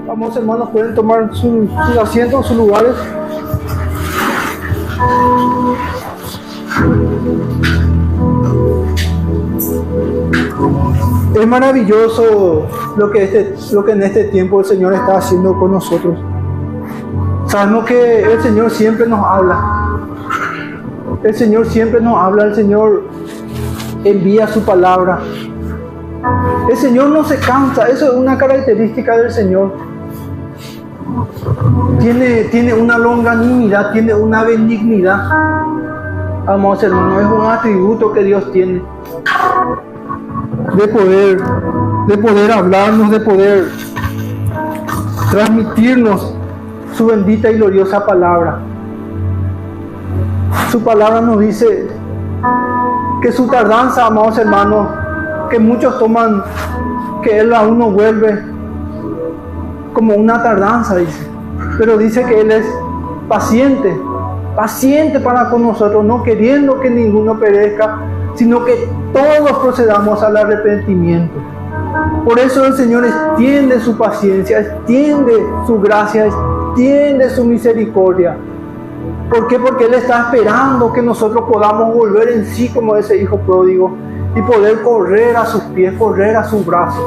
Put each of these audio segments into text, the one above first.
Vamos, hermanos, pueden tomar sus asientos, sus lugares. Es maravilloso lo que en este tiempo el Señor está haciendo con nosotros. Sabemos que el Señor siempre nos habla. El Señor siempre nos habla. El Señor envía su palabra. El Señor no se cansa. Eso es una característica del Señor. Tiene una longanimidad, tiene una benignidad. Amados hermanos, es un atributo que Dios tiene. De poder hablarnos, de poder transmitirnos su bendita y gloriosa palabra. Su palabra nos dice que su tardanza, amados hermanos, que muchos toman que Él aún no vuelve como una tardanza, dice. Pero dice que Él es paciente para con nosotros, no queriendo que ninguno perezca, sino que todos procedamos al arrepentimiento. Por eso el Señor extiende su paciencia, extiende su gracia, extiende su misericordia. ¿Por qué? Porque Él está esperando que nosotros podamos volver en sí como ese hijo pródigo y poder correr a sus pies, correr a sus brazos.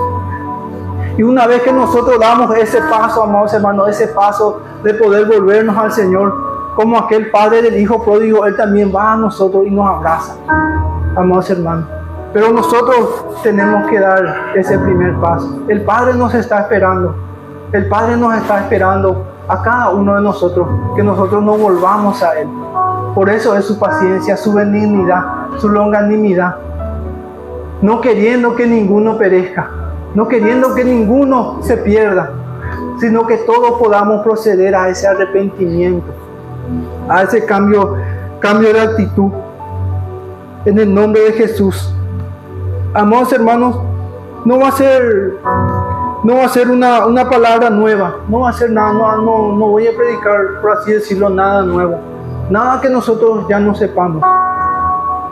Y una vez que nosotros damos ese paso, amados hermanos, ese paso de poder volvernos al Señor, como aquel padre del hijo pródigo, Él también va a nosotros y nos abraza, amados hermanos. Pero nosotros tenemos que dar ese primer paso. El Padre nos está esperando. El Padre nos está esperando a cada uno de nosotros, que nosotros nos volvamos a Él. Por eso es su paciencia, su benignidad, su longanimidad. No queriendo que ninguno perezca, no queriendo que ninguno se pierda, sino que todos podamos proceder a ese arrepentimiento, a ese cambio de actitud. En el nombre de Jesús. Amados hermanos, no va a ser una palabra nueva, no va a ser nada, no voy a predicar, por así decirlo, nada nuevo, nada que nosotros ya no sepamos,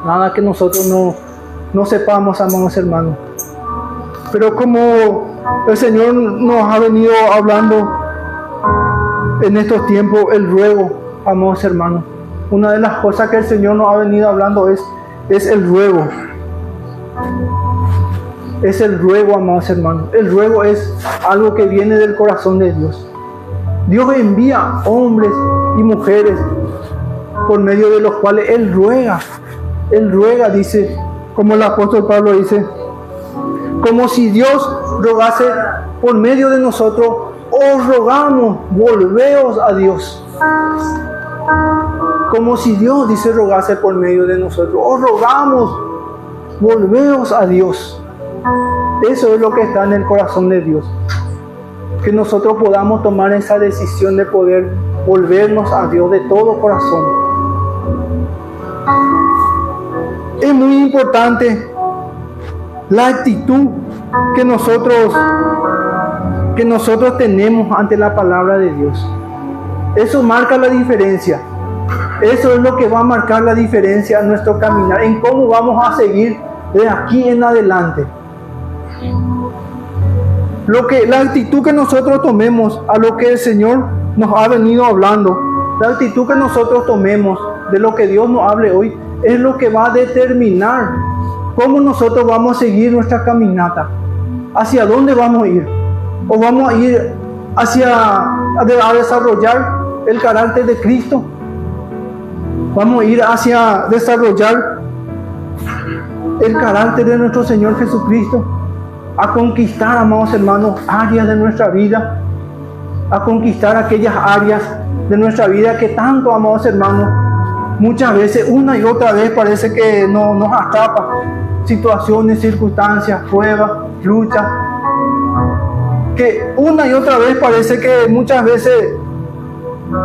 nada que nosotros no sepamos, amados hermanos. Pero como el Señor nos ha venido hablando en estos tiempos, el ruego, amados hermanos, una de las cosas que el Señor nos ha venido hablando es el ruego. Es el ruego, amados hermanos. El ruego es algo que viene del corazón de Dios. Dios envía hombres y mujeres por medio de los cuales Él ruega. Él ruega, dice, como el apóstol Pablo dice, como si Dios rogase por medio de nosotros, os rogamos, volveos a Dios. Como si Dios, dice, rogase por medio de nosotros, os rogamos, volveos a Dios. Eso es lo que está en el corazón de Dios. Que nosotros podamos tomar esa decisión de poder volvernos a Dios de todo corazón. Es muy importante la actitud que nosotros tenemos ante la palabra de Dios. Eso marca la diferencia. Eso es lo que va a marcar la diferencia en nuestro caminar, en cómo vamos a seguir de aquí en adelante. La actitud que nosotros tomemos a lo que el Señor nos ha venido hablando, la actitud que nosotros tomemos de lo que Dios nos hable hoy, es lo que va a determinar cómo nosotros vamos a seguir nuestra caminata, hacia dónde vamos a ir, o vamos a ir a desarrollar el carácter de Cristo, vamos a ir hacia desarrollar el carácter de nuestro Señor Jesucristo, a conquistar, amados hermanos, áreas de nuestra vida, a conquistar aquellas áreas de nuestra vida que tanto, amados hermanos, muchas veces, una y otra vez parece que nos atrapa situaciones, circunstancias, pruebas, luchas, que una y otra vez parece que muchas veces,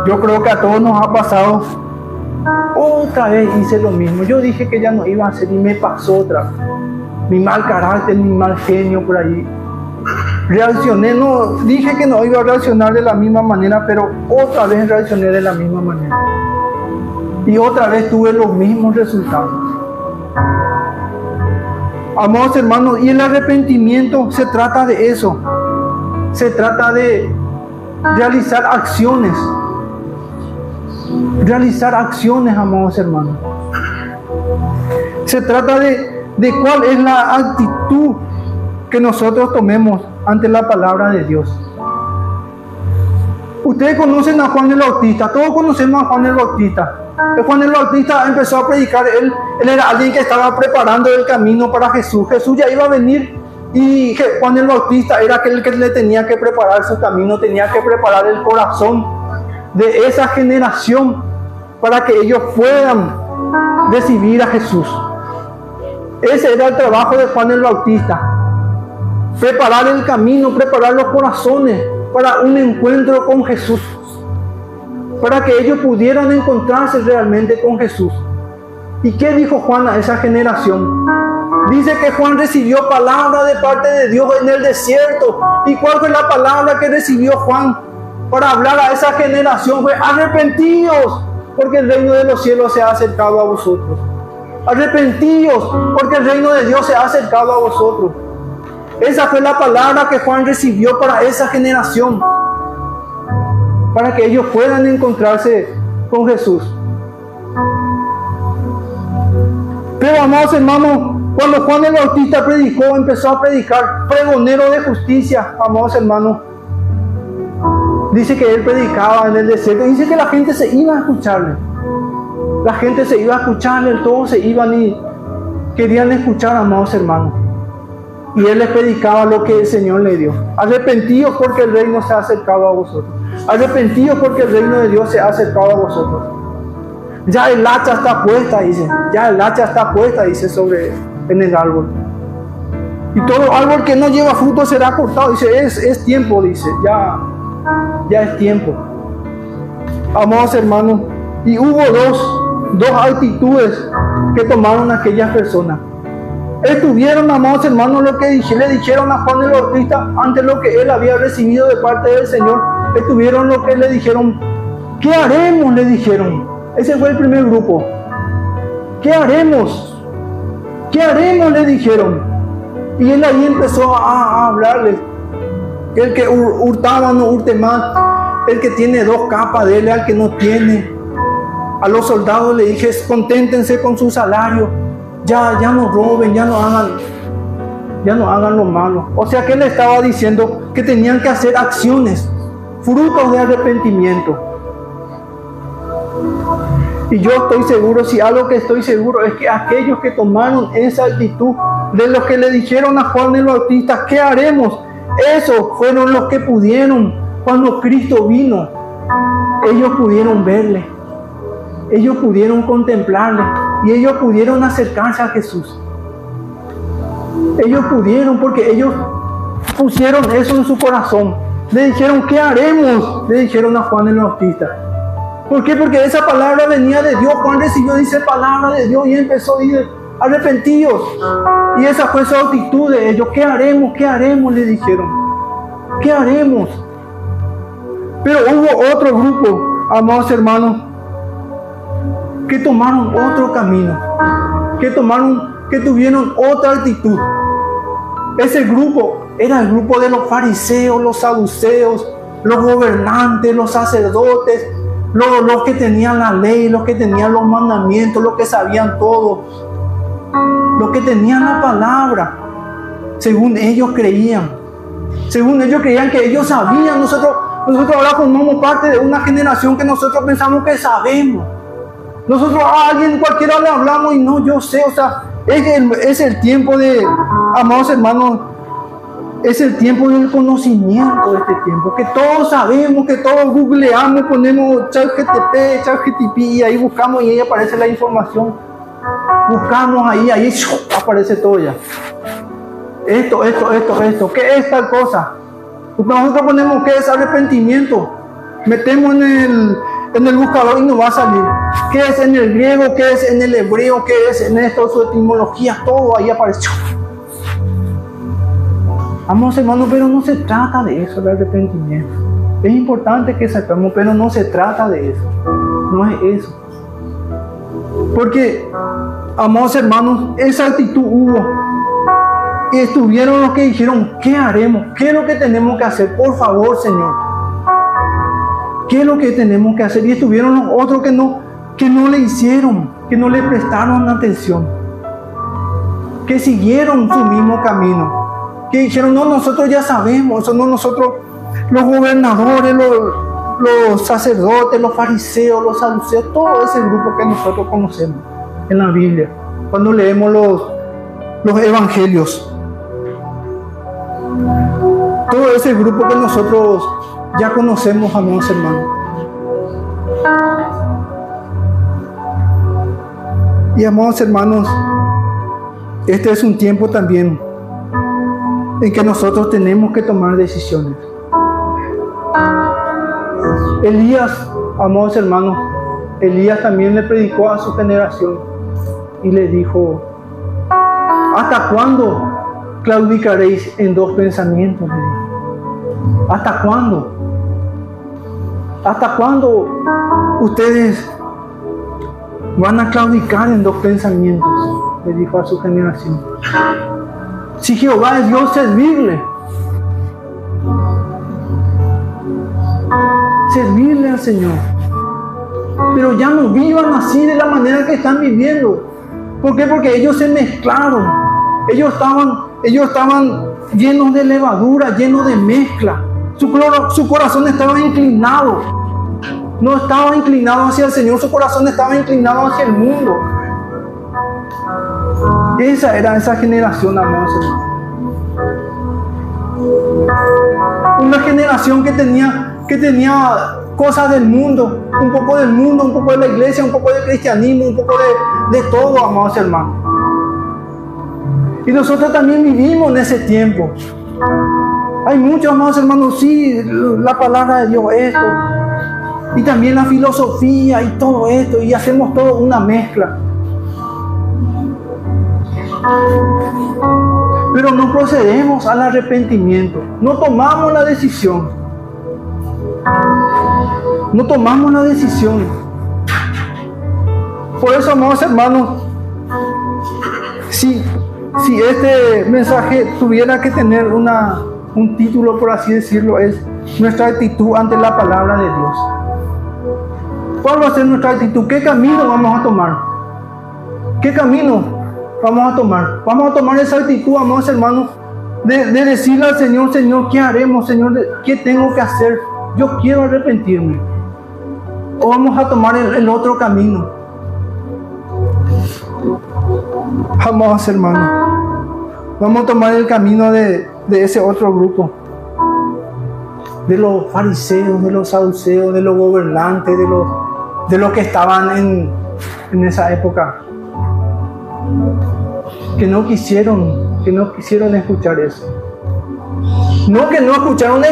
yo creo que a todos nos ha pasado, otra vez hice lo mismo, yo dije que ya no iba a hacer y me pasó otra vez. Mi mal carácter, mi mal genio por ahí. Reaccioné, no dije que no iba a reaccionar de la misma manera, pero otra vez reaccioné de la misma manera. Y otra vez tuve los mismos resultados. Amados hermanos, y el arrepentimiento se trata de eso. Se trata de realizar acciones. Realizar acciones, amados hermanos. Se trata de cuál es la actitud que nosotros tomemos ante la palabra de Dios. Ustedes conocen a Juan el Bautista, todos conocemos a Juan el Bautista. Juan el Bautista empezó a predicar, él era alguien que estaba preparando el camino para Jesús. Jesús ya iba a venir y Juan el Bautista era aquel que le tenía que preparar su camino, tenía que preparar el corazón de esa generación para que ellos puedan recibir a Jesús. Ese era el trabajo de Juan el Bautista: preparar el camino, preparar los corazones para un encuentro con Jesús, para que ellos pudieran encontrarse realmente con Jesús. ¿Y qué dijo Juan a esa generación? Dice que Juan recibió palabra de parte de Dios en el desierto. ¿Y cuál fue la palabra que recibió Juan para hablar a esa generación? Fue: arrepentíos, porque el reino de los cielos se ha acercado a vosotros. Arrepentíos, porque el reino de Dios se ha acercado a vosotros. Esa fue la palabra que Juan recibió para esa generación, para que ellos puedan encontrarse con Jesús. Pero, amados hermanos, cuando Juan el Bautista predicó, empezó a predicar, pregonero de justicia, amados hermanos, dice que él predicaba en el desierto, dice que la gente se iba a escucharle. La gente se iba a escucharle, todos se iban y querían escuchar, amados hermanos. Y él les predicaba lo que el Señor le dio: arrepentíos, porque el reino se ha acercado a vosotros. Arrepentíos, porque el reino de Dios se ha acercado a vosotros. Ya el hacha está puesta, dice. Ya el hacha está puesta, dice, en el árbol. Y todo árbol que no lleva fruto será cortado. Dice, es tiempo, dice. Ya es tiempo. Amados hermanos, y hubo dos actitudes que tomaron aquellas personas. Estuvieron, amados hermanos, lo que le dijeron a Juan el Bautista ante lo que él había recibido de parte del Señor. Estuvieron lo que le dijeron: ¿qué haremos? Le dijeron. Ese fue el primer grupo. ¿Qué haremos? ¿Qué haremos? Le dijeron. Y él ahí empezó a hablarles: el que hurtaba no hurte más, el que tiene 2 capas dele al que no tiene. A los soldados le dije: conténtense con su salario, ya no roben, ya no hagan lo malo. O sea que él estaba diciendo que tenían que hacer acciones, frutos de arrepentimiento. Y yo estoy seguro, si algo que estoy seguro es que aquellos que tomaron esa actitud de los que le dijeron a Juan el Bautista: ¿qué haremos? Esos fueron los que pudieron, cuando Cristo vino, ellos pudieron verle, ellos pudieron contemplarle y ellos pudieron acercarse a Jesús. Ellos pudieron, porque ellos pusieron eso en su corazón. Le dijeron: ¿qué haremos? Le dijeron a Juan el Bautista. ¿Por qué? Porque esa palabra venía de Dios. Juan recibió, dice, palabra de Dios y empezó a decir: arrepentidos. Y esa fue su actitud de ellos. ¿Qué haremos? ¿Qué haremos? Le dijeron. ¿Qué haremos? Pero hubo otro grupo, amados hermanos, que tomaron otro camino, que tuvieron otra actitud. Ese grupo era el grupo de los fariseos, los saduceos, los gobernantes, los sacerdotes, los que tenían la ley, los que tenían los mandamientos, los que sabían todo, los que tenían la palabra. Según ellos creían que ellos sabían. Nosotros ahora formamos parte de una generación que nosotros pensamos que sabemos. Nosotros a alguien cualquiera le hablamos y no, yo sé. O sea, es el tiempo de, amados hermanos, es el tiempo del conocimiento de este tiempo, que todos sabemos, que todos googleamos, ponemos ChatGPT y ahí buscamos y ahí aparece la información. Buscamos ahí aparece todo ya. Esto, ¿qué es tal cosa? Nosotros ponemos ¿qué es arrepentimiento? Metemos en el buscador y nos va a salir. ¿Qué es en el griego? ¿Qué es en el hebreo? ¿Qué es en esto? Su etimología, todo ahí aparece. Vamos, hermanos, pero no se trata de eso, el arrepentimiento. Es importante que sepamos, pero no se trata de eso. No es eso. Porque, amados hermanos, esa actitud hubo. Y estuvieron los que dijeron: ¿qué haremos? ¿Qué es lo que tenemos que hacer? Por favor, Señor. ¿Qué es lo que tenemos que hacer? Y estuvieron los otros que no le hicieron, que no le prestaron atención, que siguieron su mismo camino, que dijeron, no, nosotros ya sabemos, eso no nosotros, los gobernadores, los sacerdotes, los fariseos, los saduceos, todo ese grupo que nosotros conocemos en la Biblia, cuando leemos los evangelios. Todo ese grupo que nosotros ya conocemos, amados hermanos. Y amados hermanos, este es un tiempo también en que nosotros tenemos que tomar decisiones. Elías, amados hermanos, Elías también le predicó a su generación y le dijo, ¿hasta cuándo claudicaréis en dos pensamientos? ¿Hasta cuándo? ¿Hasta cuándo ustedes van a claudicar en dos pensamientos? Le dijo a su generación. Si Jehová es Dios, servirle. Servirle al Señor. Pero ya no vivan así de la manera que están viviendo. ¿Por qué? Porque ellos se mezclaron. Ellos estaban llenos de levadura, llenos de mezcla. Su corazón estaba inclinado. No estaba inclinado hacia el Señor, su corazón estaba inclinado hacia el mundo. Esa era esa generación, amados hermanos. Una generación que tenía cosas del mundo, un poco de la iglesia, un poco de cristianismo, un poco de todo, amados hermanos. Y nosotros también vivimos en ese tiempo. Hay muchos, amados hermanos, sí, la palabra de Dios, esto, y también la filosofía y todo esto, y hacemos todo una mezcla. Pero no procedemos al arrepentimiento, no tomamos la decisión. No tomamos la decisión. Por eso, amados hermanos, si este mensaje tuviera que tener un título, por así decirlo, es nuestra actitud ante la palabra de Dios. ¿Cuál va a ser nuestra actitud? ¿Qué camino vamos a tomar? ¿Qué camino vamos a tomar? Vamos a tomar esa actitud, amados hermanos, de decirle al Señor, Señor, ¿qué haremos? Señor, ¿qué tengo que hacer? Yo quiero arrepentirme. ¿O vamos a tomar el otro camino? Amados hermanos, vamos a tomar el camino de ese otro grupo, de los fariseos, de los saduceos, de los gobernantes, de los que estaban en esa época, que no quisieron escuchar eso. No que no escucharon,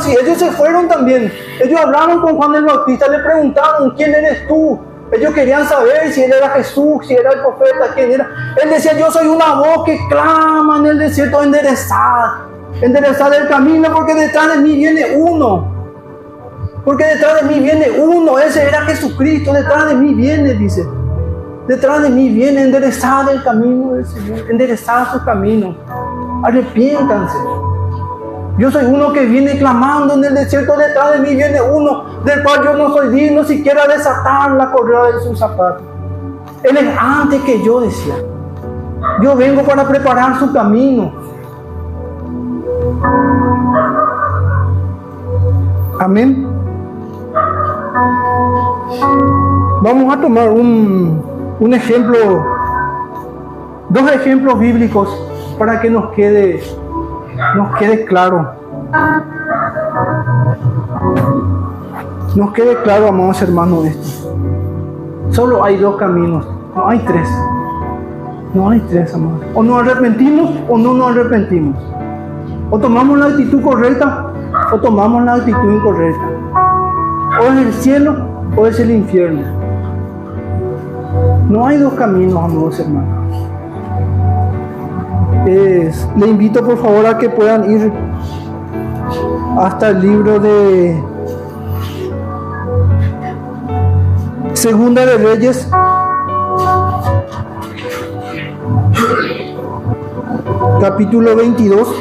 sí, ellos se fueron también. Ellos hablaron con Juan el Bautista, le preguntaron, ¿quién eres tú? Ellos querían saber si él era Jesús, si era el profeta, quién era. Él decía, yo soy una voz que clama en el desierto, enderezad el camino, porque detrás de mí viene uno. Ese era Jesucristo, detrás de mí viene, dice. Detrás de mí viene, enderezad el camino del Señor, enderezad su camino. Arrepiéntanse. Yo soy uno que viene clamando en el desierto, detrás de mí viene uno del cual yo no soy digno siquiera de desatar la correa de sus zapatos. Él es antes que yo, decía. Yo vengo para preparar su camino. Amén. Vamos a tomar un ejemplo, dos ejemplos bíblicos para que nos quede claro. Nos quede claro, amados hermanos, esto. Solo hay dos caminos, no hay tres. No hay tres, amados. O nos arrepentimos o no nos arrepentimos. O tomamos la actitud correcta o tomamos la actitud incorrecta. O es el cielo o es el infierno. No hay dos caminos, amados hermanos. Le invito por favor a que puedan ir hasta el libro de Segunda de Reyes, capítulo 22.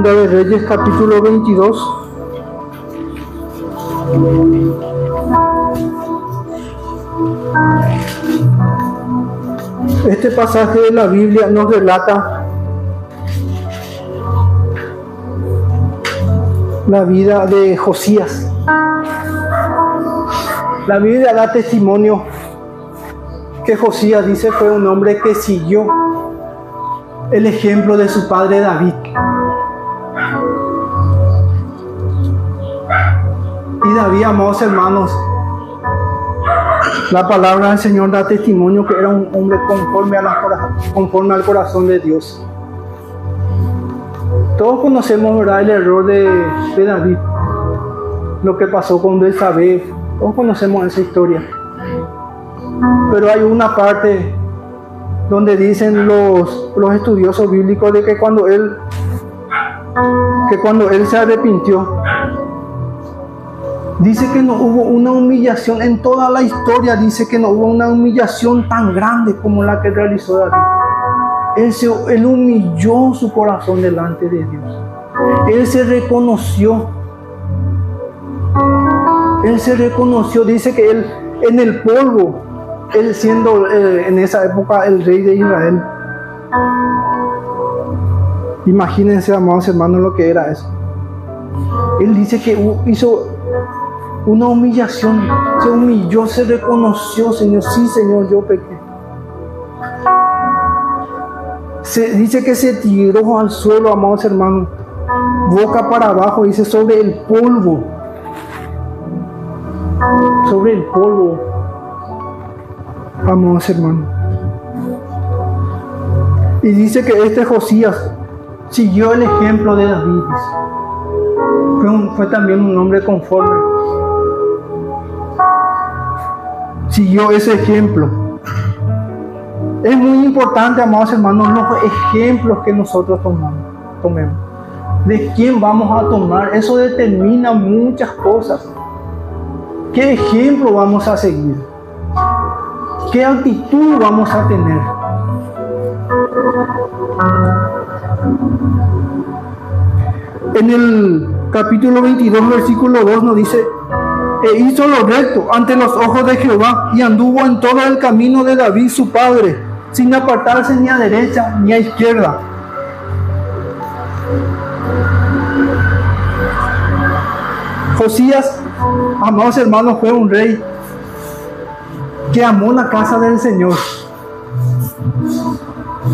Segunda de Reyes, capítulo 22. Este pasaje de la Biblia nos relata la vida de Josías. La Biblia da testimonio que Josías, dice, fue un hombre que siguió el ejemplo de su padre David. Y David, amados hermanos, la palabra del Señor da testimonio que era un hombre conforme al corazón de Dios. Todos conocemos, ¿verdad?, el error de David, lo que pasó con Betsabé. Todos conocemos esa historia. Pero hay una parte donde dicen los estudiosos bíblicos de que cuando él se arrepintió, dice que no hubo una humillación en toda la historia. Dice que no hubo una humillación tan grande como la que realizó David. Él humilló su corazón delante de Dios. Él se reconoció. Dice que él en el polvo, él siendo en esa época el rey de Israel. Imagínense, amados hermanos, lo que era eso. Él dice que hizo una humillación, se humilló, se reconoció: Señor, sí, Señor, yo pequé. Dice que se tiró al suelo, amados hermanos, boca para abajo, dice, sobre el polvo. Sobre el polvo, amados hermanos. Y dice que este Josías siguió el ejemplo de David. Fue también un hombre conforme. Siguió ese ejemplo. Es muy importante, amados hermanos, los ejemplos que nosotros tomemos. ¿De quién vamos a tomar? Eso determina muchas cosas. ¿Qué ejemplo vamos a seguir? ¿Qué actitud vamos a tener? En el capítulo 22, versículo 2 nos dice: e hizo lo recto ante los ojos de Jehová, y anduvo en todo el camino de David su padre, sin apartarse ni a derecha ni a izquierda. Josías, amados hermanos, fue un rey que amó la casa del Señor.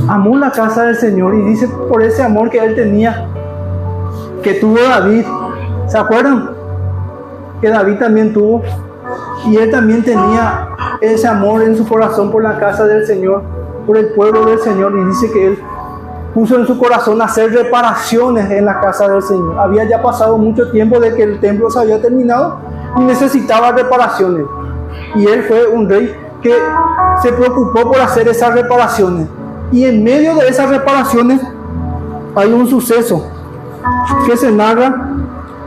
Amó la casa del Señor, y dice por ese amor que él tenía, que tuvo David. ¿Se acuerdan? Que David también tuvo, y él también tenía ese amor en su corazón por la casa del Señor, por el pueblo del Señor. Y dice que él puso en su corazón hacer reparaciones en la casa del Señor. Había ya pasado mucho tiempo de que el templo se había terminado y necesitaba reparaciones, y él fue un rey que se preocupó por hacer esas reparaciones. Y en medio de esas reparaciones hay un suceso que se narra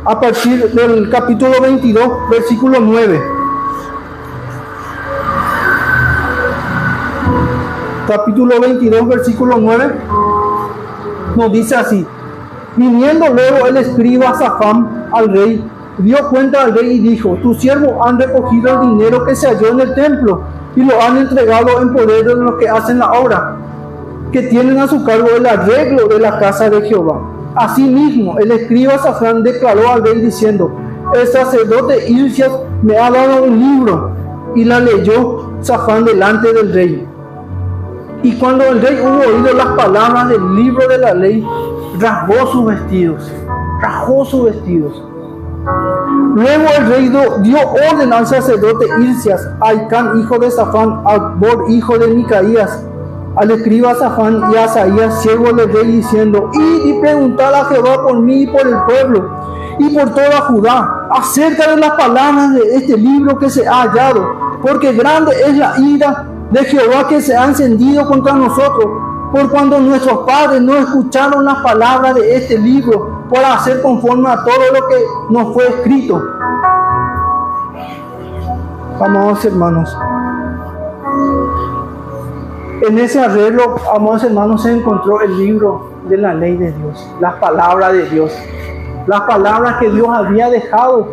a partir del capítulo 22, versículo 9. Capítulo 22, versículo 9 nos dice así: viniendo luego el escriba Safán al rey, dio cuenta al rey y dijo: tus siervos han recogido el dinero que se halló en el templo y lo han entregado en poder de los que hacen la obra, que tienen a su cargo el arreglo de la casa de Jehová. Asimismo, el escriba Safán declaró al rey diciendo: el sacerdote Hilcías me ha dado un libro. Y la leyó Safán delante del rey. Y cuando el rey hubo oído las palabras del libro de la ley, rasgó sus vestidos. Luego el rey dio orden al sacerdote Hilcías, a Ahicam, hijo de Safán, a Acbor, hijo de Micaías, al escriba Safán y a Asaías, siervo del rey, diciendo: id y preguntad a Jehová por mí y por el pueblo y por toda Judá acerca de las palabras de este libro que se ha hallado, porque grande es la ira de Jehová que se ha encendido contra nosotros, por cuando nuestros padres no escucharon las palabras de este libro para hacer conforme a todo lo que nos fue escrito. Amados hermanos, en ese arreglo, amados hermanos, se encontró el libro de la ley de Dios, las palabras de Dios, las palabras que Dios había dejado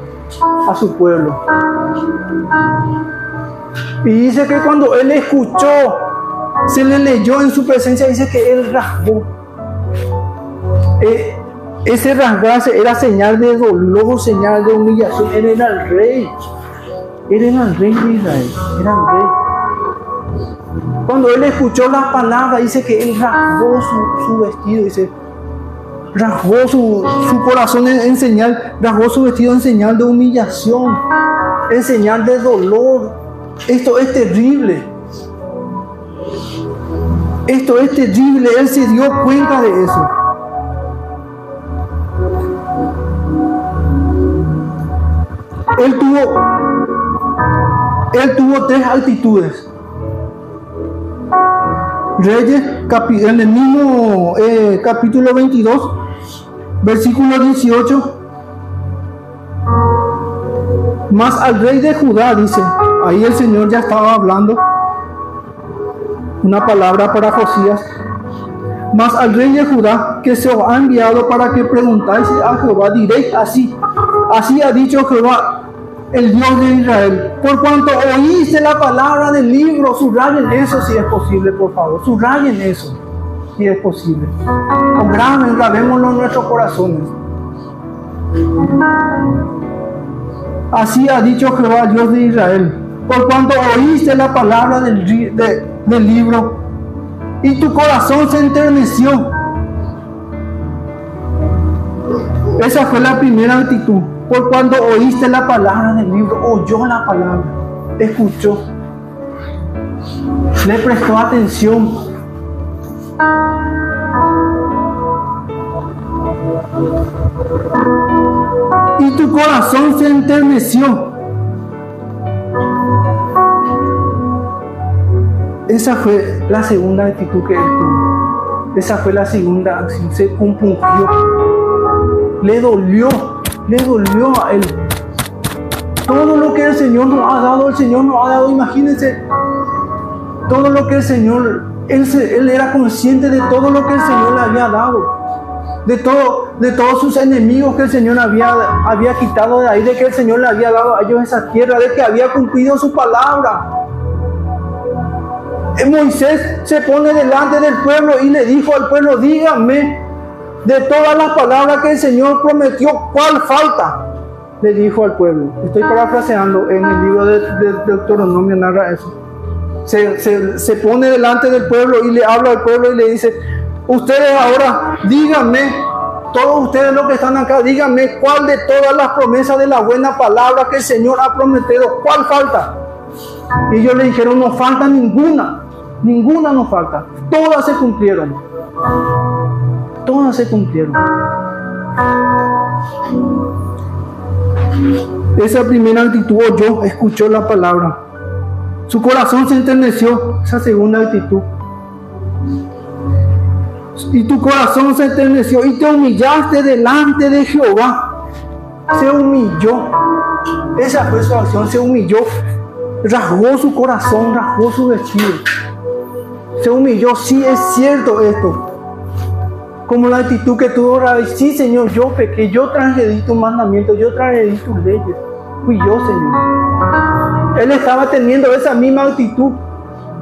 a su pueblo. Y dice que cuando él escuchó, se le leyó en su presencia, dice que él rasgó. Ese rasgarse era señal de dolor, señal de humillación. Él era el rey. Él era el rey de Israel. Era el rey. Cuando él escuchó las palabras, dice que él rasgó su vestido. Dice, rasgó su corazón en señal, rasgó su vestido en señal de humillación, en señal de dolor. Esto es terrible. Esto es terrible. Él se dio cuenta de eso. Él tuvo tres actitudes. Reyes, en el mismo capítulo 22, versículo 18. Mas al rey de Judá, dice, ahí el Señor ya estaba hablando una palabra para Josías. Mas al rey de Judá, que se os ha enviado para que preguntáis a Jehová, diréis así ha dicho Jehová, el Dios de Israel, por cuanto oíste la palabra del libro. Subrayen eso si es posible, por favor, subrayen eso si es posible, o grabémoslo en nuestros corazones. Así ha dicho Jehová, Dios de Israel, por cuanto oíste la palabra del libro, y tu corazón se enterneció. Esa fue la primera actitud. Por cuando oíste la palabra del libro, oyó la palabra, escuchó, le prestó atención. Y tu corazón se enterneció. Esa fue la segunda actitud que él tuvo. Esa fue la segunda acción. Se compungió. Le dolió a él. Todo lo que el Señor nos ha dado, imagínense, todo lo que el Señor, él era consciente de todo lo que el Señor le había dado, de todos sus enemigos que el Señor había quitado de ahí, de que el Señor le había dado a ellos esa tierra, de que había cumplido su palabra. Moisés se pone delante del pueblo y le dijo al pueblo, díganme, de todas las palabras que el Señor prometió, ¿cuál falta? Le dijo al pueblo. Estoy parafraseando, en el libro de Deuteronomio narra eso. Se pone delante del pueblo y le habla al pueblo y le dice, ustedes ahora díganme, todos ustedes los que están acá, díganme cuál de todas las promesas de la buena palabra que el Señor ha prometido, ¿cuál falta? Y ellos le dijeron, no falta ninguna nos falta, todas se cumplieron. Todas se cumplieron. Esa primera actitud oyó, escuchó la palabra. Su corazón se enterneció. Esa segunda actitud. Y tu corazón se enterneció y te humillaste delante de Jehová. Se humilló. Esa fue su acción, se humilló. Rasgó su corazón, rasgó su vestido. Se humilló, sí es cierto esto. Como la actitud que tuvo David, sí Señor, yo pequé, yo transgredí tus mandamientos, yo transgredí tus leyes, fui yo Señor. Él estaba teniendo esa misma actitud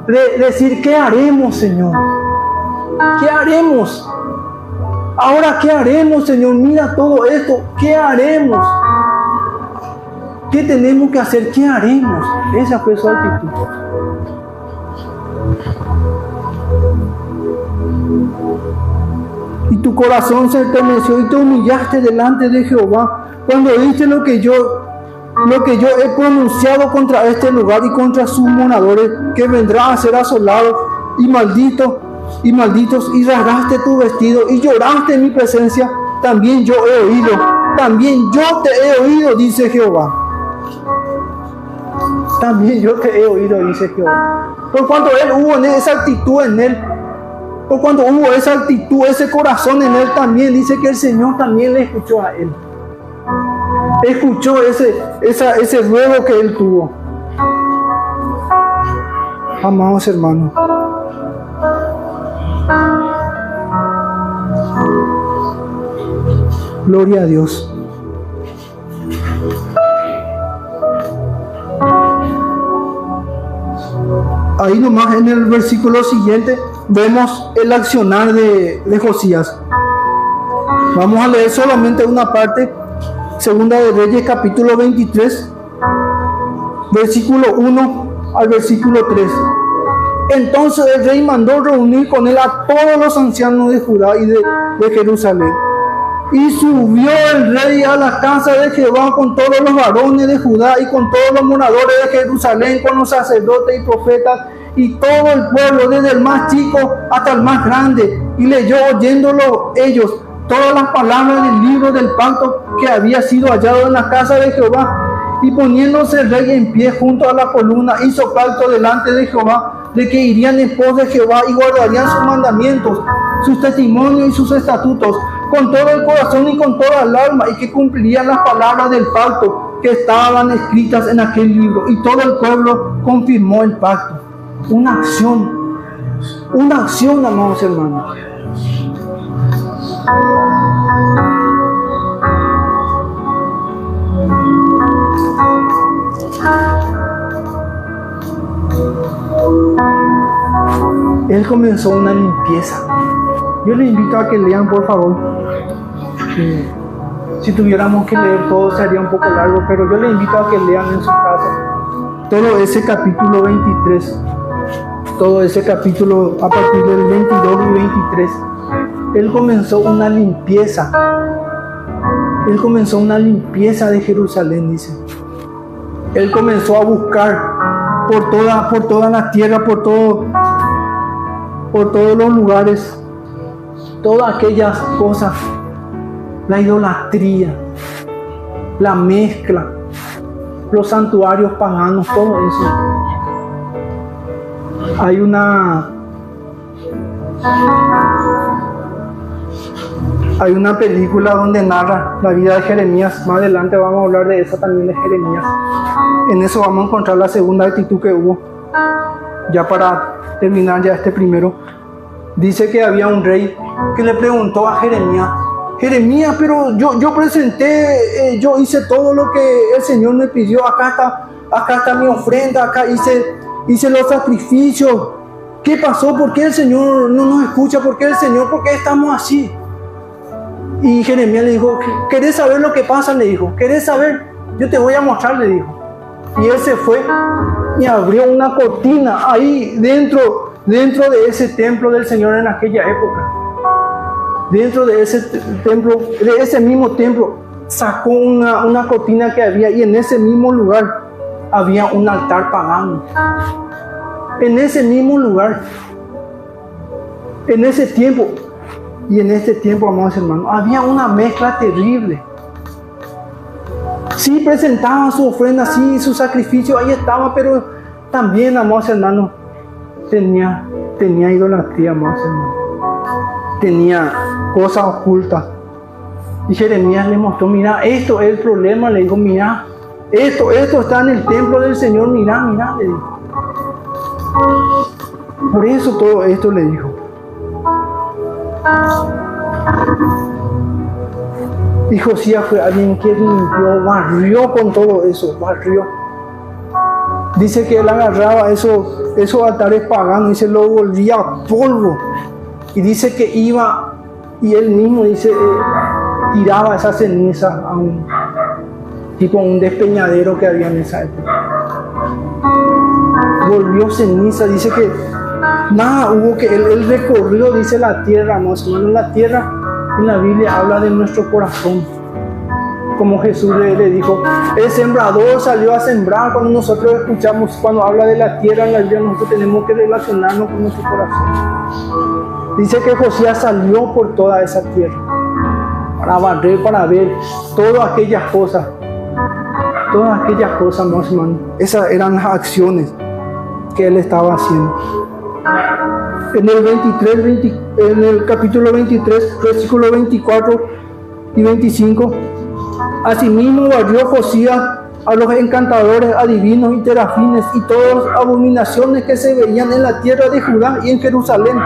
de decir, ¿qué haremos Señor? ¿Qué haremos? Ahora, ¿qué haremos Señor? Mira todo esto, ¿qué haremos? ¿Qué tenemos que hacer? ¿Qué haremos? Esa fue su actitud. Y tu corazón se enterneció y te humillaste delante de Jehová cuando oíste lo que yo he pronunciado contra este lugar y contra sus moradores, que vendrá a ser asolado y malditos, y rasgaste tu vestido y lloraste en mi presencia. También yo he oído, también yo te he oído, dice Jehová. También yo te he oído, dice Jehová. Por cuanto él hubo en esa actitud en él, por cuando hubo esa actitud, ese corazón en él, también dice que el Señor también le escuchó a él. Escuchó ese ruego que él tuvo. Amados hermanos, Gloria a Dios. Ahí nomás en el versículo siguiente vemos el accionar de Josías. Vamos a leer solamente una parte. Segunda de Reyes, capítulo 23, versículo 1 al versículo 3. Entonces el rey mandó reunir con él a todos los ancianos de Judá y de Jerusalén. Y subió el rey a la casa de Jehová con todos los varones de Judá y con todos los moradores de Jerusalén, con los sacerdotes y profetas y todo el pueblo, desde el más chico hasta el más grande. Y leyó oyéndolo ellos todas las palabras del libro del pacto que había sido hallado en la casa de Jehová. Y poniéndose el rey en pie junto a la columna, hizo pacto delante de Jehová de que irían en pos de Jehová y guardarían sus mandamientos, sus testimonios y sus estatutos con todo el corazón y con toda el alma, y que cumplirían las palabras del pacto que estaban escritas en aquel libro. Y todo el pueblo confirmó el pacto. Una acción, amados hermanos. Él comenzó una limpieza. Yo les invito a que lean, por favor. Si tuviéramos que leer todo sería un poco largo, pero yo les invito a que lean en su casa todo ese capítulo 23, todo ese capítulo a partir del 22 y 23. Él comenzó una limpieza. Él comenzó una limpieza de Jerusalén, dice. Él comenzó a buscar por toda la tierra, por todos los lugares, todas aquellas cosas, la idolatría, la mezcla, los santuarios paganos, todo eso. Hay una película donde narra la vida de Jeremías. Más adelante vamos a hablar de eso también, de Jeremías. En eso vamos a encontrar la segunda actitud que hubo. Ya para terminar ya este primero, dice que había un rey que le preguntó a Jeremías: Jeremías, pero yo presenté, yo hice todo lo que el Señor me pidió. Acá está mi ofrenda, acá hice los sacrificios. ¿Qué pasó? ¿Por qué el Señor no nos escucha? ¿Por qué estamos así? Y Jeremías le dijo: ¿querés saber lo que pasa? Le dijo: ¿querés saber? Yo te voy a mostrar, le dijo. Y él se fue y abrió una cortina ahí dentro de ese templo del Señor en aquella época. Dentro de ese templo, de ese mismo templo, sacó una cortina que había, y en ese mismo lugar había un altar pagano. En ese mismo lugar, en ese tiempo y en este tiempo, amados hermanos, había una mezcla terrible. Sí presentaban su ofrenda, sí, su sacrificio, ahí estaba, pero también, amados hermanos, tenía idolatría, amados hermanos. Tenía cosas ocultas. Y Jeremías le mostró: mira, esto es el problema. Le dijo: mira, esto está en el templo del Señor, mira, le dijo. Por eso todo esto le dijo. Y Josías fue alguien que limpió, barrió con todo eso, barrió. Dice que él agarraba esos altares paganos y se lo volvía polvo. Y dice que iba, y él mismo dice, tiraba esa ceniza a un despeñadero que había en esa época. Volvió ceniza, dice que nada hubo, que él recorrió, dice, la tierra, amados hermanos. La tierra en la Biblia habla de nuestro corazón. Como Jesús le dijo, el sembrador salió a sembrar. Cuando nosotros escuchamos, cuando habla de la tierra en la Biblia, nosotros tenemos que relacionarnos con nuestro corazón. Dice que Josías salió por toda esa tierra para barrer, para ver todas aquellas cosas, amados hermanos. Esas eran las acciones que él estaba haciendo. En el capítulo 23, versículos 24 y 25, asimismo barrió Josías a los encantadores, adivinos y terafines y todas las abominaciones que se veían en la tierra de Judá y en Jerusalén.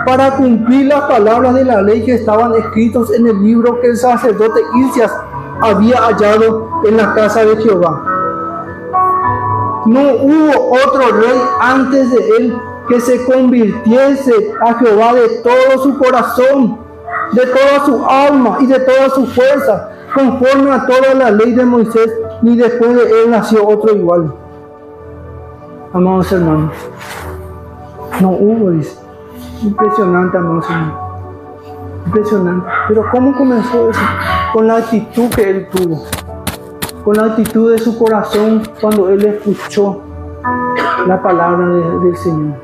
para cumplir las palabras de la ley que estaban escritos en el libro que el sacerdote Hilcías había hallado en la casa de Jehová. No hubo otro rey antes de él que se convirtiese a Jehová de todo su corazón, de toda su alma y de toda su fuerza, conforme a toda la ley de Moisés, ni después de él nació otro igual. Amados hermanos, no hubo, dice. Impresionante, amados hermanos. Impresionante. Pero ¿cómo comenzó eso? Con la actitud que él tuvo. Con la actitud de su corazón cuando él escuchó la palabra del Señor.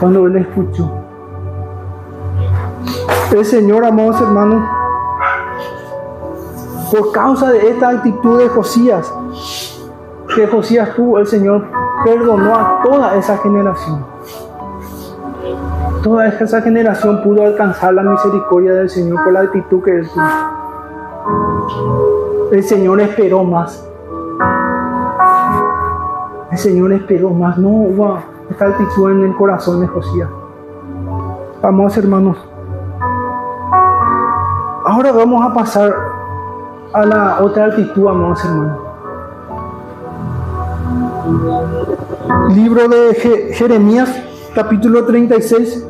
Cuando él escuchó. El Señor, amados hermanos, por causa de esta actitud de Josías, que Josías tuvo, el Señor perdonó a toda esa generación. Toda esa generación pudo alcanzar la misericordia del Señor por la actitud que él tuvo. El Señor esperó más. El Señor esperó más. No hubo esta actitud en el corazón de Josías. Amados hermanos, ahora vamos a pasar a la otra actitud, amados hermanos. Libro de Jeremías, capítulo 36.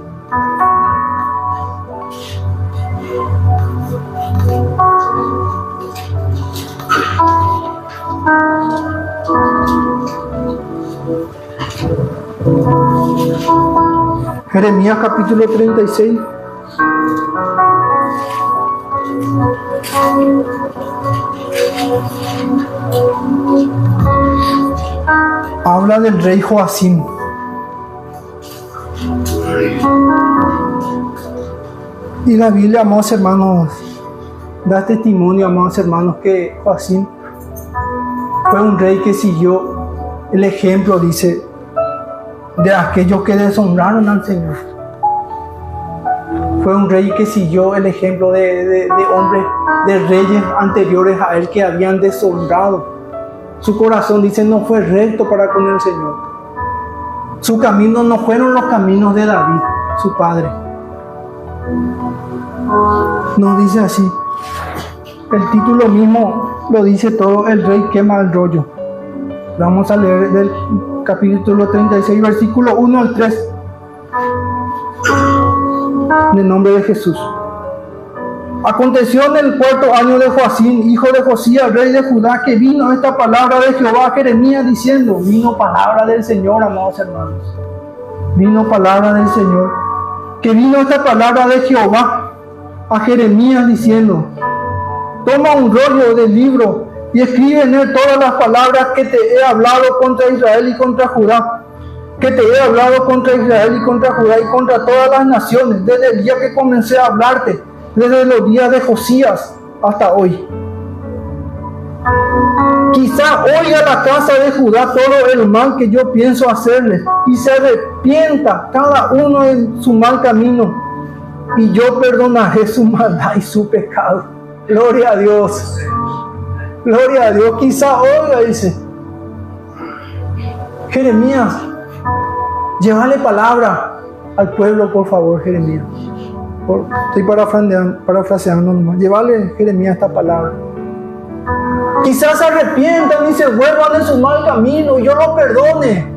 Jeremías capítulo 36. Habla del rey Joacim. Y la Biblia, amados hermanos, da testimonio, amados hermanos, que Joacim fue un rey que siguió el ejemplo, dice, de aquellos que deshonraron al Señor. Fue un rey que siguió el ejemplo de hombres, de reyes anteriores a él que habían deshonrado. Su corazón, dice, no fue recto para con el Señor. Sus caminos no fueron los caminos de David, su padre. No dice así. El título mismo lo dice todo: el rey quema el rollo. Vamos a leer del capítulo 36, versículo 1 al 3. En el nombre de Jesús. Aconteció en el 4º año de Joacim, hijo de Josías, rey de Judá, que vino esta palabra de Jehová a Jeremías diciendo. Vino palabra del Señor, amados hermanos. Vino palabra del Señor. Que vino esta palabra de Jehová a Jeremías diciendo: toma un rollo del libro y escribe en él todas las palabras que te he hablado contra Israel y contra Judá. Que te he hablado contra Israel y contra Judá y contra todas las naciones, desde el día que comencé a hablarte, desde los días de Josías hasta hoy. Quizá oiga la casa de Judá todo el mal que yo pienso hacerles, y se arrepienta cada uno en su mal camino, y yo perdonaré su maldad y su pecado. Gloria a Dios. Gloria a Dios. Quizá oiga, dice Jeremías. Llévale palabra al pueblo, por favor, Jeremías. Estoy parafraseando nomás. Llévale, Jeremías, esta palabra. Quizás se arrepientan y se vuelvan de su mal camino y yo los perdone.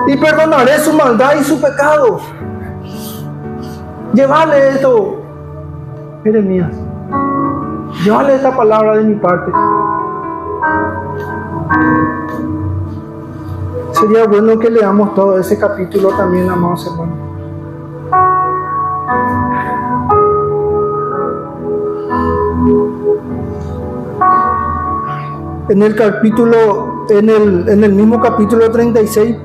Y perdonaré su maldad y su pecado. Llévale esto, Jeremías. Llévale esta palabra de mi parte. Sería bueno que leamos todo ese capítulo también, amados hermanos. En el capítulo, en el mismo capítulo 36,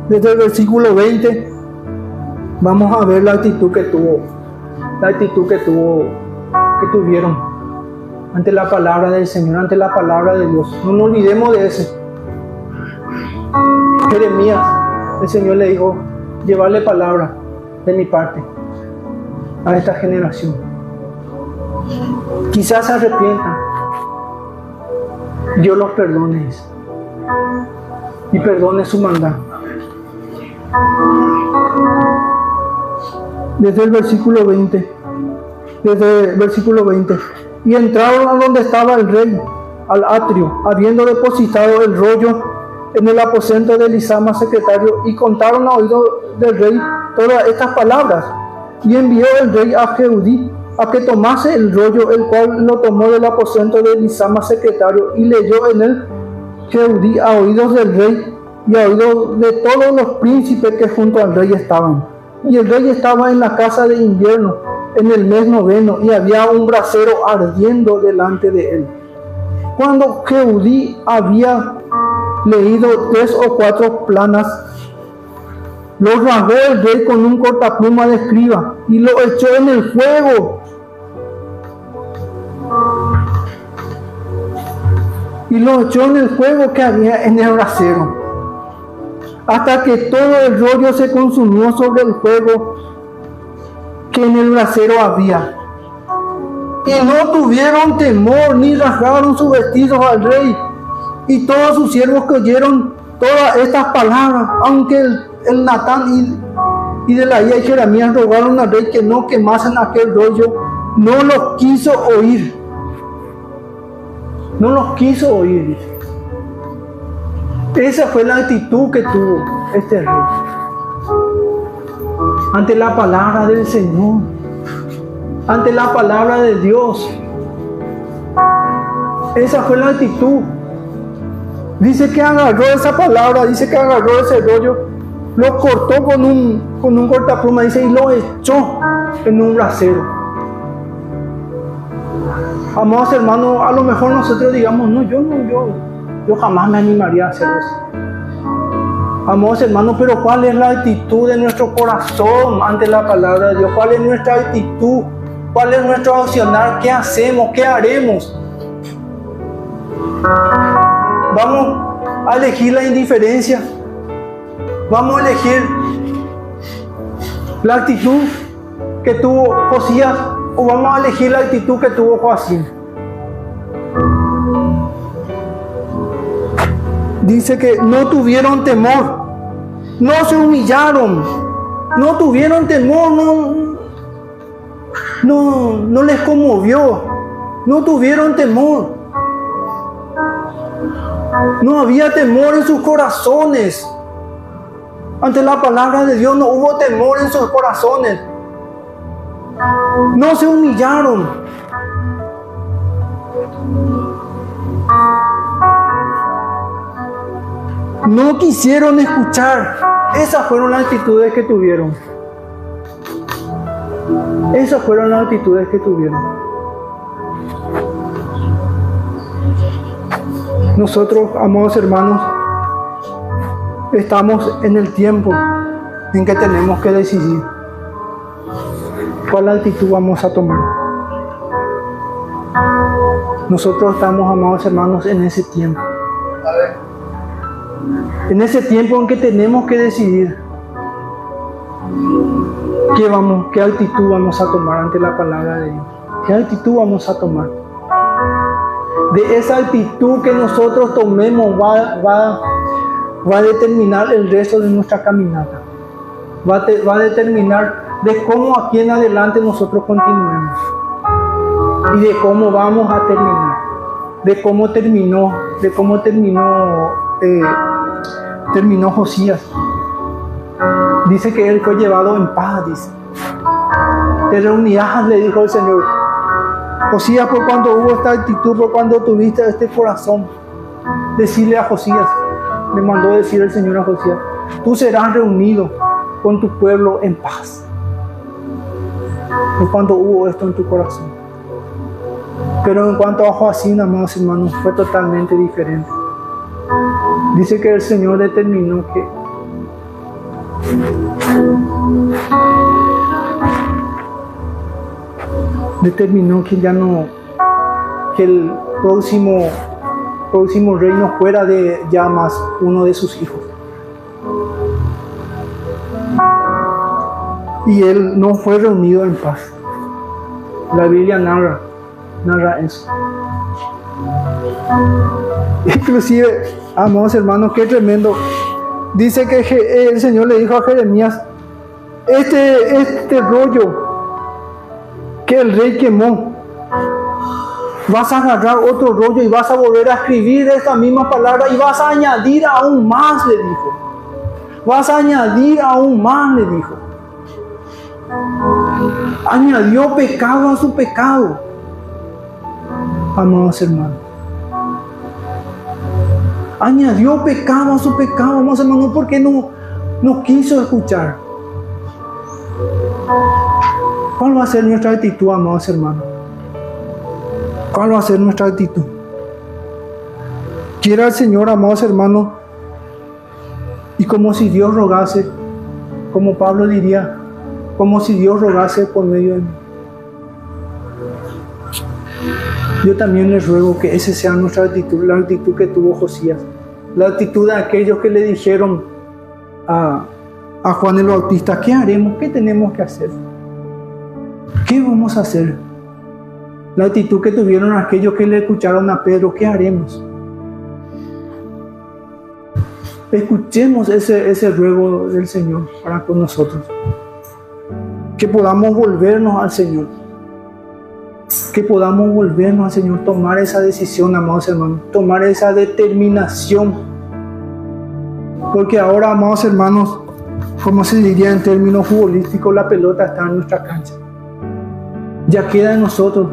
desde el versículo 20, vamos a ver la actitud que tuvieron ante la palabra del Señor, ante la palabra de Dios. No nos olvidemos de eso. Jeremías, el Señor le dijo: llevarle palabra de mi parte a esta generación. Quizás se arrepientan, Dios los perdone. y perdone su maldad. Desde el versículo 20. Y entraron a donde estaba el rey, al atrio, habiendo depositado el rollo en el aposento de Elisama, secretario, y contaron a oído del rey todas estas palabras. Y envió el rey a Jehudí a que tomase el rollo, el cual lo tomó del aposento de Elisama, secretario, y leyó en él Jehudí a oídos del rey y a oídos de todos los príncipes que junto al rey estaban. Y el rey estaba en la casa de invierno, en el mes 9, y había un brasero ardiendo delante de él. Cuando Jehudí había leído 3 o 4 planas, lo rasgó el rey con un cortapluma de escriba y lo echó en el fuego. Que había en el brasero, hasta que todo el rollo se consumió sobre el fuego que en el brasero había. Y no tuvieron temor ni rasgaron sus vestidos al rey. Y todos sus siervos que oyeron todas estas palabras, aunque el Natán y Delaía y Jeremías rogaron al rey que no quemasen aquel rollo, no los quiso oír. No los quiso oír. Esa fue la actitud que tuvo este rey ante la palabra del Señor, ante la palabra de Dios. Esa fue la actitud. Dice que agarró esa palabra, dice que agarró ese rollo, lo cortó con un cortapluma, dice, y lo echó en un brasero. Amados hermanos, a lo mejor nosotros digamos, yo jamás me animaría a hacer eso. Amados hermanos, pero ¿cuál es la actitud de nuestro corazón ante la palabra de Dios? ¿Cuál es nuestra actitud? ¿Cuál es nuestro accionar? ¿Qué hacemos? ¿Qué haremos? ¿Vamos a elegir la indiferencia? ¿Vamos a elegir la actitud que tuvo Josías? ¿O vamos a elegir la actitud que tuvo Joacim? Dice que no tuvieron temor, no se humillaron, no tuvieron temor, no les conmovió, no tuvieron temor. No había temor en sus corazones. Ante la palabra de Dios no hubo temor en sus corazones. No se humillaron. No quisieron escuchar. Esas fueron las actitudes que tuvieron. Esas fueron las actitudes que tuvieron. Nosotros, amados hermanos, estamos en el tiempo en que tenemos que decidir cuál actitud vamos a tomar. Nosotros estamos, amados hermanos, en ese tiempo. En ese tiempo en que tenemos que decidir qué actitud vamos a tomar ante la palabra de Dios. ¿Qué actitud vamos a tomar? De esa actitud que nosotros tomemos va a determinar el resto de nuestra caminata. Va a determinar de cómo aquí en adelante nosotros continuemos. Y de cómo vamos a terminar. De cómo terminó Josías. Dice que él fue llevado en paz, dice. Te reunirás, le dijo el Señor. Josías, por cuando hubo esta actitud, por cuando tuviste este corazón, decirle a Josías, le mandó decir el Señor a Josías, tú serás reunido con tu pueblo en paz. Por cuando hubo esto en tu corazón. Pero en cuanto a Joacim, amados hermanos, fue totalmente diferente. Dice que el Señor determinó que ya no, que el próximo rey no fuera de ya más uno de sus hijos. Y él no fue reunido en paz. La Biblia narra eso. Inclusive, amados hermanos, qué tremendo. Dice que el Señor le dijo a Jeremías, este rollo que el rey quemó, vas a agarrar otro rollo y vas a volver a escribir esta misma palabra y vas a añadir aún más, le dijo. Vas a añadir aún más, le dijo. Añadió pecado a su pecado. Amados hermanos, añadió pecado a su pecado, amados hermanos, porque no quiso escuchar. ¿Cuál va a ser nuestra actitud, amados hermanos? ¿Cuál va a ser nuestra actitud? Quiera el Señor, amados hermanos, y como si Dios rogase, como Pablo diría, como si Dios rogase por medio de mí. Yo también les ruego que esa sea nuestra actitud, la actitud que tuvo Josías, la actitud de aquellos que le dijeron a Juan el Bautista, ¿qué haremos? ¿Qué tenemos que hacer? ¿Qué vamos a hacer? La actitud que tuvieron aquellos que le escucharon a Pedro, ¿qué haremos? Escuchemos ese ruego del Señor para con nosotros. Que podamos volvernos al Señor. Que podamos volvernos al Señor, tomar esa decisión, amados hermanos, tomar esa determinación. Porque ahora, amados hermanos, como se diría en términos futbolísticos, la pelota está en nuestra cancha. Ya queda en nosotros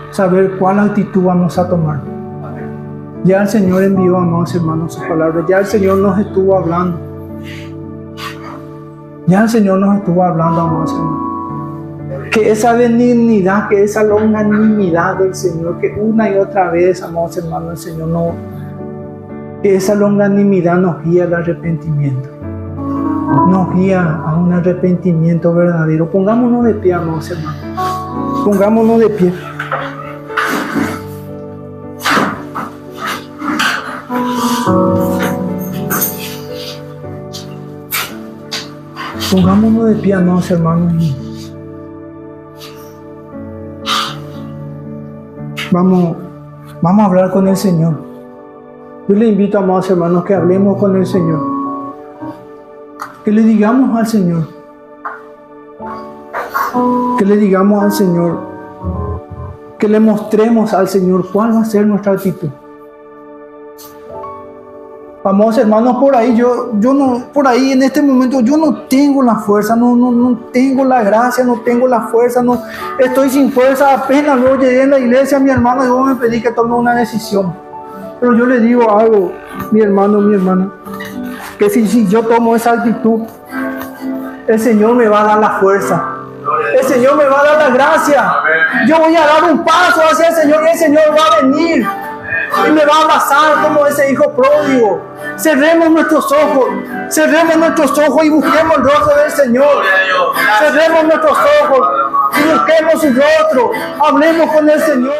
saber cuál actitud vamos a tomar. Ya el Señor envió, amados hermanos, sus palabras. Ya el Señor nos estuvo hablando. Ya el Señor nos estuvo hablando, amados hermanos. Que esa benignidad, que esa longanimidad del Señor, que una y otra vez, amados hermanos, el Señor que esa longanimidad nos guía al arrepentimiento. Nos guía a un arrepentimiento verdadero. Pongámonos de pie, amados hermanos. Pongámonos de pie. Pongámonos de pie, amados hermanos. Vamos a hablar con el Señor. Yo le invito, amados hermanos, que hablemos con el Señor. Que le digamos al Señor. Que le digamos al Señor. Que le mostremos al Señor cuál va a ser nuestra actitud. Amados hermanos, por ahí por ahí en este momento yo no tengo la fuerza, no tengo la gracia, no tengo la fuerza, estoy sin fuerza, apenas luego llegué en la iglesia, mi hermano, y vos me pedí que tome una decisión. Pero yo le digo algo, mi hermano, mi hermana, que si yo tomo esa actitud, el Señor me va a dar la fuerza. El Señor me va a dar la gracia. Yo voy a dar un paso hacia el Señor y el Señor va a venir y me va a abrazar como ese hijo pródigo. Cerremos nuestros ojos y busquemos el rostro del Señor. Cerremos nuestros ojos y busquemos su rostro. Hablemos con el Señor.